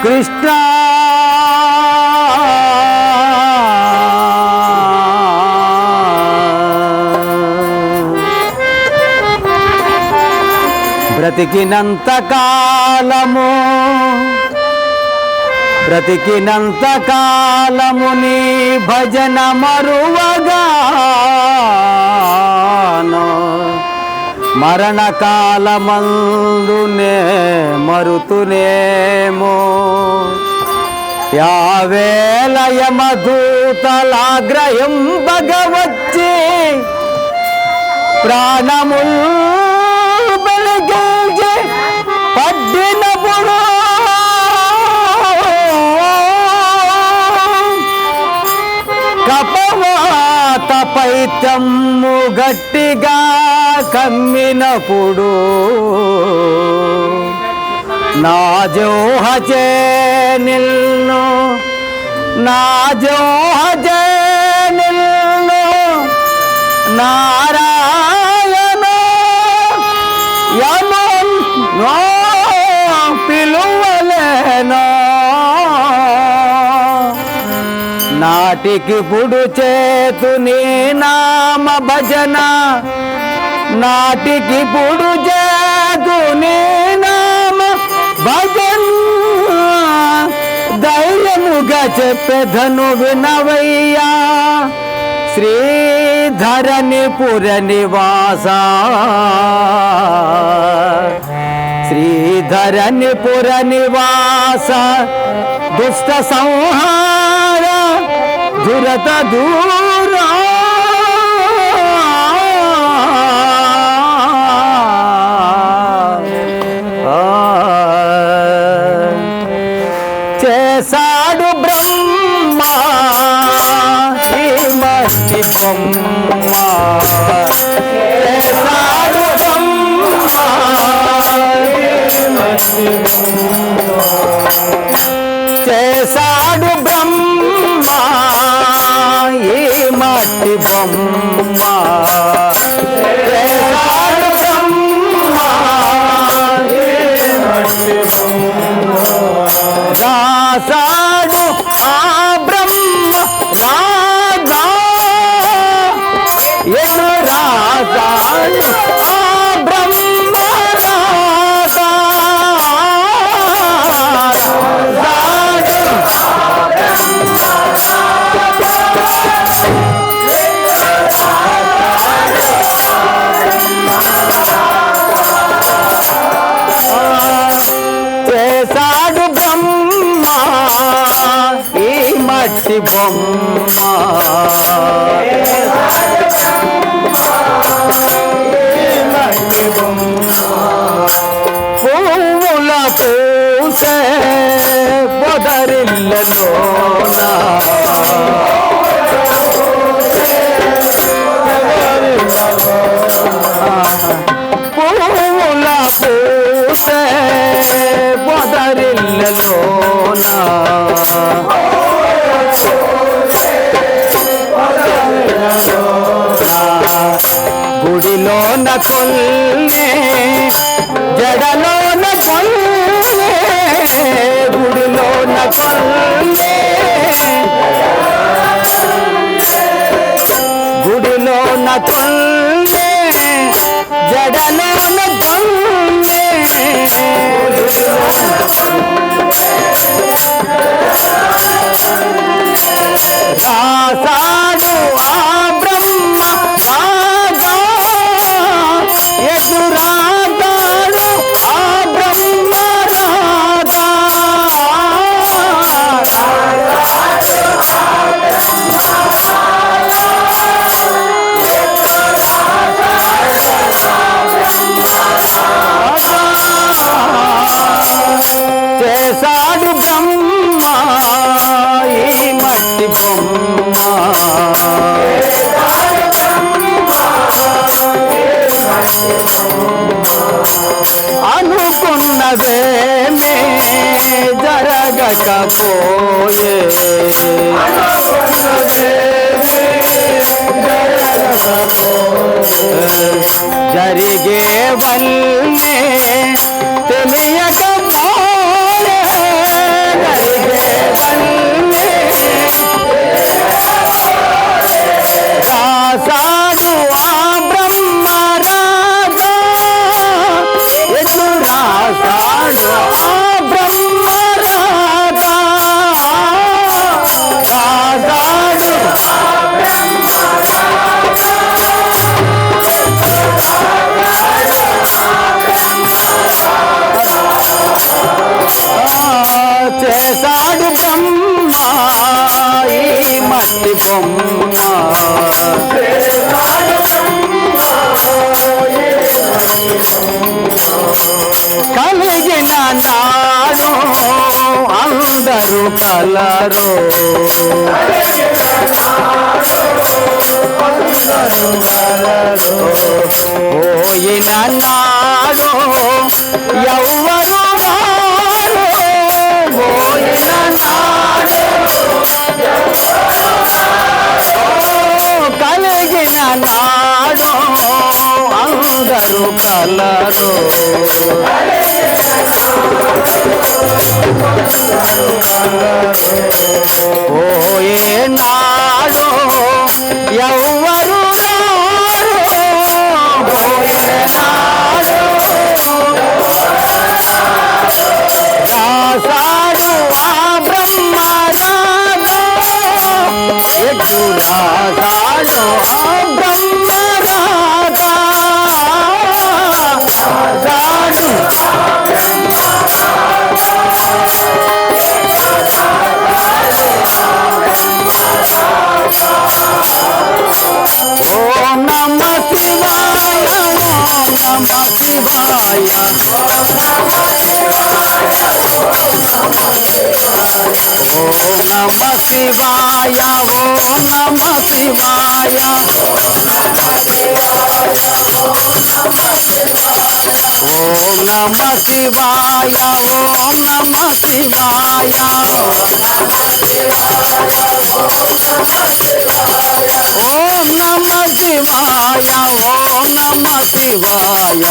కృష్ణ బ్రతికినంత కాలము నీ భజన మరువగాను మరణకాలమందునే మరుతునేమో యావేళ యమదూతలాగ్రహం భగవచ్చి ప్రాణముల్ వెలిగించి పడ్డినప్పుడు కపవాత పైత్యము గట్టిగా కమ్మినప్పుడు నా జోహచే నిల్ను నారాయణ యమో పిలువలేనో నాటికి పుడు చేతు నీ నామ భజన నాటికి పుడు చేతు నీ నామ భజన ధైర్యముగా చెప్పెదను వినవయ్యా శ్రీధరణిపుర నివాస శ్రీధరణిపుర నివాస దుష్ట సంహార దురత దూరా చేసాడు బ్రహ్మ ఈ మట్టి బొమ్మ చేసాడు బ్రహ్మ చేసాడు బ్రహ్మ ఈ మట్టి బొమ్మ చేసాడు బ్రహ్మ ఈ మట్టి బొమ్మ రాసాడు ఆ బ్రహ్మ రాగా ఎను రాసాడు ఆ బ్రహ్మ రాగా చేసాడు బ్రహ్మ ఈ మట్టి బొమ్మ పువ్వుల పూసే పొదరిల్లలోన పువ్వుల పూసే పొదరిల్లలోన గుడిలోన కొల్లే జడలోన కొల్లే గుడిలోన కొల్లే గుడిలోన కొల్లే జడలోన కొల్లే రాసాడు ఆ బ్రహ్మ రాగా ఎదురాగాడు ఆ బ్రహ్మ రాగా చేసాడు బ్రహ్మ ఈ మట్టి బొమ్మ అనుకున్నదేమే జరగకపోయే జరిగే వల్లే తెలియ కలిగిన నాడు అందరూ కలరు పోయిన నాడు ఎవ్వరు రారు పోయిన నాడు కలిగిన నాడు అందరూ కలరు పోయే నాడు ఎవ్వరు రారు పోయే నాడు రాసాడు ఆ బ్రహ్మరాజు ఎటు రాసాడు ఆ బ్రహ్మరాజా రాసాడు ఓం నమ శివాయ ఓం నమ శివాయ ఓం నమ శివాయ ఓం నమ శివాయ ఓం నమ శివాయ ఓం నమ శివాయ ఓం నమ శివాయ ఓం నమ శివాయ